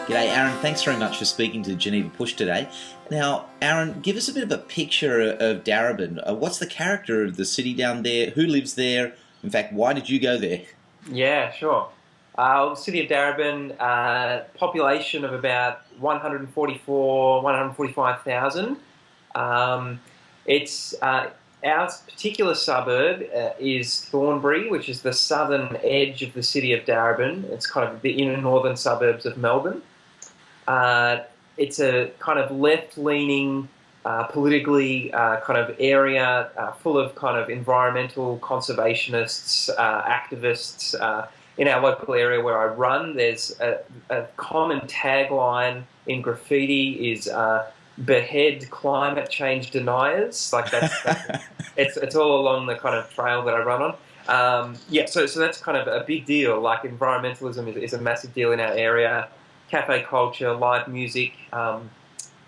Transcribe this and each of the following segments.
G'day, Aaron. Thanks very much for speaking to Geneva Push today. Now, Aaron, give us a bit of a picture of Darebin. What's the character of the city down there? Who lives there? In fact, why did you go there? Yeah, sure. The city of Darebin, population of about 145,000. Um, it's our particular suburb is Thornbury, which is the southern edge of the city of Darebin. It's kind of the inner northern suburbs of Melbourne. Uh, it's a kind of left-leaning, politically kind of area full of kind of environmental conservationists, activists. In our local area where I run, there's a common tagline in graffiti is "Behead climate change deniers." Like it's all along the kind of trail that I run on. So that's kind of a big deal. Like environmentalism is a massive deal in our area. Cafe culture, live music.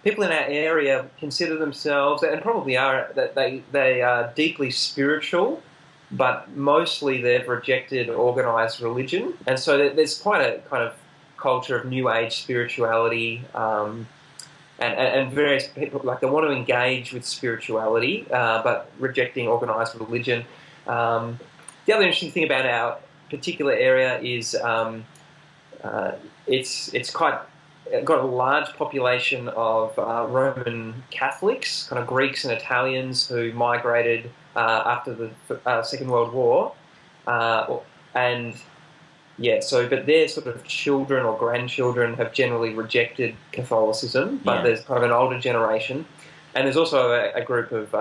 People in our area consider themselves, and probably are, that they are deeply spiritual, but mostly they've rejected organised religion. And so there's quite a kind of culture of New Age spirituality, and various people, like they want to engage with spirituality, but rejecting organised religion. The other interesting thing about our particular area is it's quite got a large population of Roman Catholics, kind of Greeks and Italians who migrated after the Second World War, and but their sort of children or grandchildren have generally rejected Catholicism, but there's kind of an older generation, and there's also a group of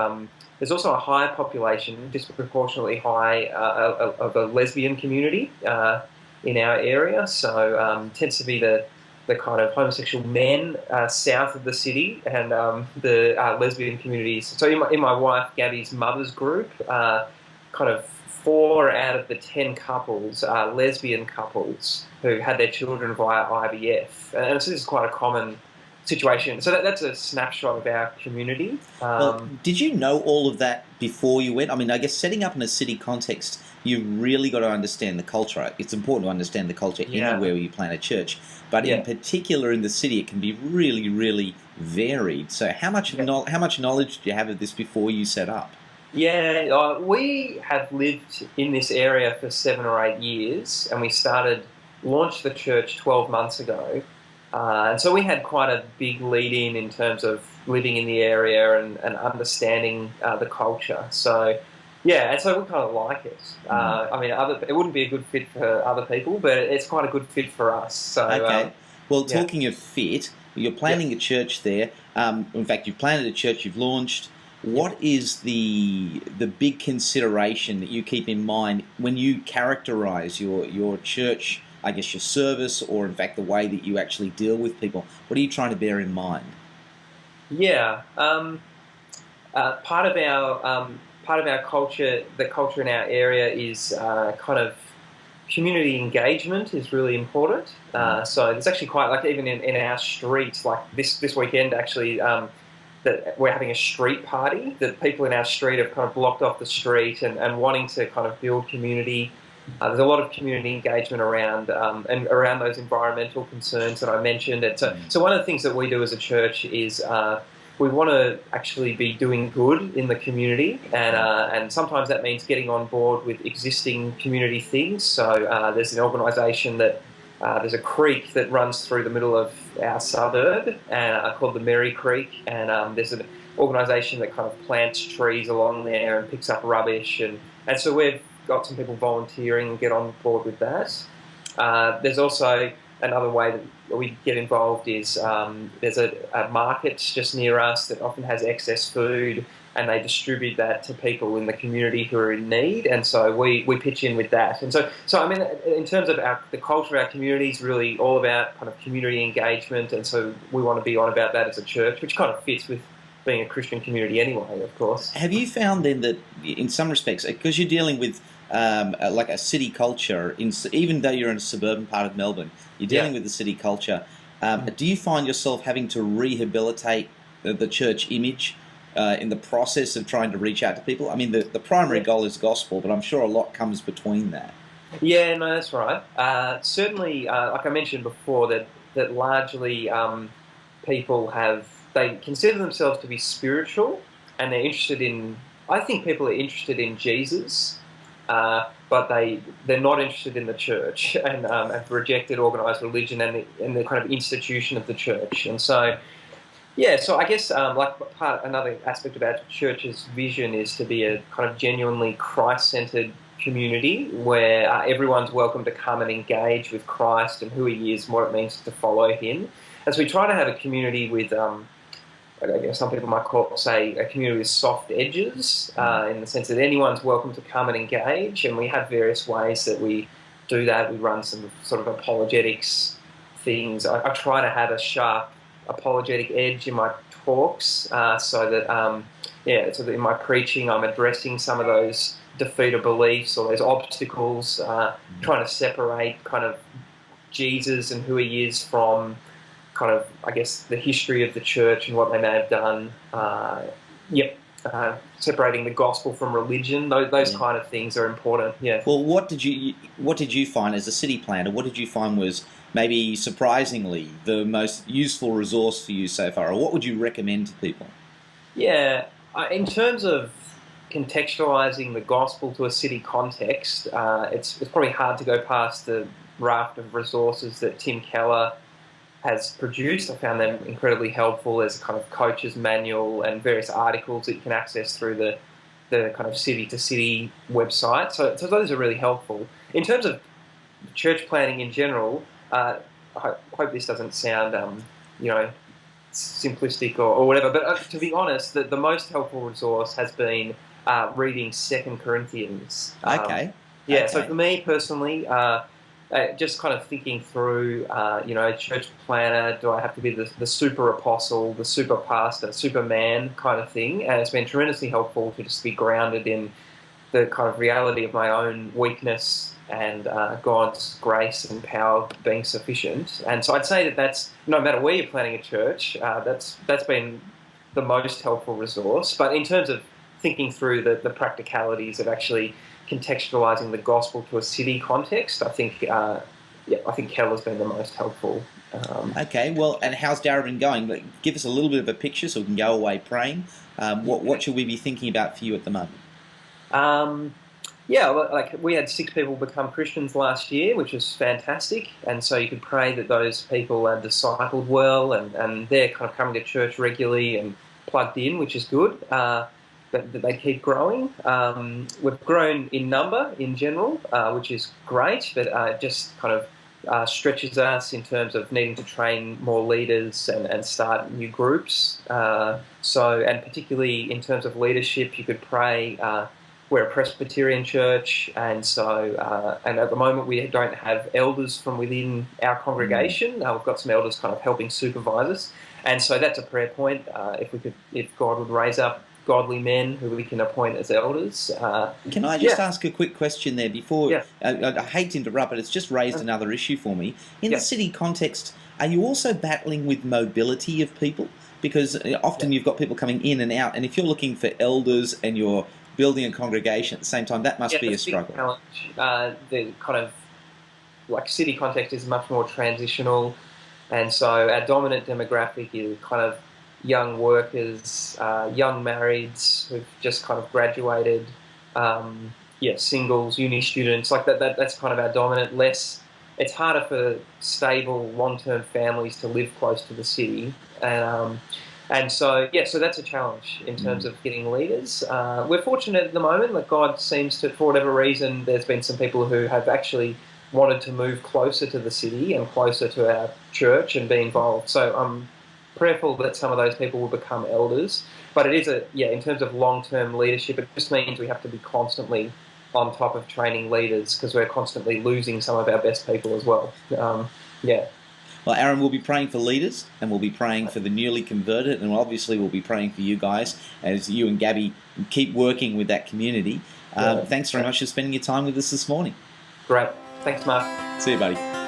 there's also a higher population, disproportionately high, of a lesbian community in our area. So tends to be the kind of homosexual men south of the city, and the lesbian communities. So in my wife Gabby's mother's group, kind of 4 out of the 10 couples are lesbian couples who had their children via IVF, and so this is quite a common situation. So that's a snapshot of our community. Well, did you know all of that before you went? I mean, I guess setting up in a city context, you've really got to understand the culture. It's important to understand the culture anywhere where you plant a church, but in particular in the city, it can be really, really varied. So how much knowledge do you have of this before you set up? Yeah, we have lived in this area for 7 or 8 years, and we launched the church 12 months ago. And so we had quite a big lead in terms of living in the area and understanding the culture. So, and so we kind of like it. I mean, it wouldn't be a good fit for other people, but it's quite a good fit for us. So, okay. Well, talking of fit, you're planning a church there. In fact, you've planted a church, you've launched. What is the big consideration that you keep in mind when you characterise your church, I guess your service, or in fact the way that you actually deal with people? What are you trying to bear in mind? Part of our culture, the culture in our area is kind of community engagement is really important. So there's actually quite, like even in our streets, like this weekend actually, that we're having a street party, that people in our street have kind of blocked off the street and wanting to kind of build community. There's a lot of community engagement around and around those environmental concerns that I mentioned. And so one of the things that we do as a church is we want to actually be doing good in the community, and sometimes that means getting on board with existing community things. So there's an organisation that there's a creek that runs through the middle of our suburb, and called the Merry Creek, and there's an organisation that kind of plants trees along there and picks up rubbish, and so we've got some people volunteering and get on board with that. There's also another way that we get involved is there's a market just near us that often has excess food, and they distribute that to people in the community who are in need, and so we pitch in with that. And so I mean, in terms of the culture of our community is really all about kind of community engagement, and so we want to be on about that as a church, which kind of fits with being a Christian community anyway, of course. Have you found then that in some respects, because you're dealing with like a city culture, even though you're in a suburban part of Melbourne, you're dealing with the city culture, do you find yourself having to rehabilitate the church image in the process of trying to reach out to people? I mean, the primary goal is gospel, but I'm sure a lot comes between that. Yeah, no, that's right. Certainly, like I mentioned before, that that largely people they consider themselves to be spiritual, and they're interested in. I think people are interested in Jesus, but they're not interested in the church, and have rejected organised religion and the kind of institution of the church. And so, yeah, so I guess another aspect about church's vision is to be a kind of genuinely Christ-centered community where everyone's welcome to come and engage with Christ and who He is and what it means to follow Him. And so we try to have a community with, I guess some people might say a community with soft edges, in the sense that anyone's welcome to come and engage, and we have various ways that we do that. We run some sort of apologetics things. I try to have a sharp apologetic edge in my talks, so that in my preaching I'm addressing some of those defeated beliefs or those obstacles, trying to separate kind of Jesus and who He is from kind of, I guess, the history of the church and what they may have done. Separating the gospel from religion, those kind of things are important. Yeah. Well, what did you find as a city planner? What did you find was maybe surprisingly the most useful resource for you so far, or what would you recommend to people? Yeah, in terms of contextualising the gospel to a city context, it's probably hard to go past the raft of resources that Tim Keller has produced. I found them incredibly helpful. There's a kind of coach's manual and various articles that you can access through the kind of city-to-city website. So those are really helpful. In terms of church planning in general, I hope this doesn't sound, simplistic or whatever, but to be honest, the most helpful resource has been reading 2 Corinthians. Okay. So for me personally, just kind of thinking through, church planner, do I have to be the super apostle, the super pastor, superman kind of thing? And it's been tremendously helpful to just be grounded in the kind of reality of my own weakness and God's grace and power being sufficient. And so I'd say that's, no matter where you're planning a church, that's been the most helpful resource. But in terms of thinking through the practicalities of actually contextualising the gospel to a city context, I think Keller's been the most helpful. Okay, well, and how's Darebin going? Give us a little bit of a picture so we can go away praying. What should we be thinking about for you at the moment? We had 6 people become Christians last year, which was fantastic. And so you could pray that those people are discipled well and they're kind of coming to church regularly and plugged in, which is good. That they keep growing. We've grown in number in general, which is great, but it just kind of stretches us in terms of needing to train more leaders and start new groups. And particularly in terms of leadership, you could pray. We're a Presbyterian church, and so and at the moment we don't have elders from within our congregation. We've got some elders kind of helping supervise us, and so that's a prayer point. If God would raise up godly men who we can appoint as elders. Can I just ask a quick question there before? Yeah. I hate to interrupt, but it's just raised another issue for me. In the city context, are you also battling with mobility of people? Because often you've got people coming in and out, and if you're looking for elders and you're building a congregation at the same time, that must be a struggle. Challenge. The kind of city context is much more transitional, and so our dominant demographic is kind of young workers, young marrieds who've just kind of graduated, singles, uni students, that's kind of our dominant. It's harder for stable, long-term families to live close to the city, and so that's a challenge in terms of getting leaders. We're fortunate at the moment that God seems to, for whatever reason, there's been some people who have actually wanted to move closer to the city and closer to our church and be involved. So I'm prayerful that some of those people will become elders. But it is in terms of long-term leadership, it just means we have to be constantly on top of training leaders because we're constantly losing some of our best people as well. Well, Aaron, we'll be praying for leaders and we'll be praying for the newly converted, and obviously we'll be praying for you guys as you and Gabby keep working with that community. Thanks very much for spending your time with us this morning. Great. Thanks, Mark. See you, buddy.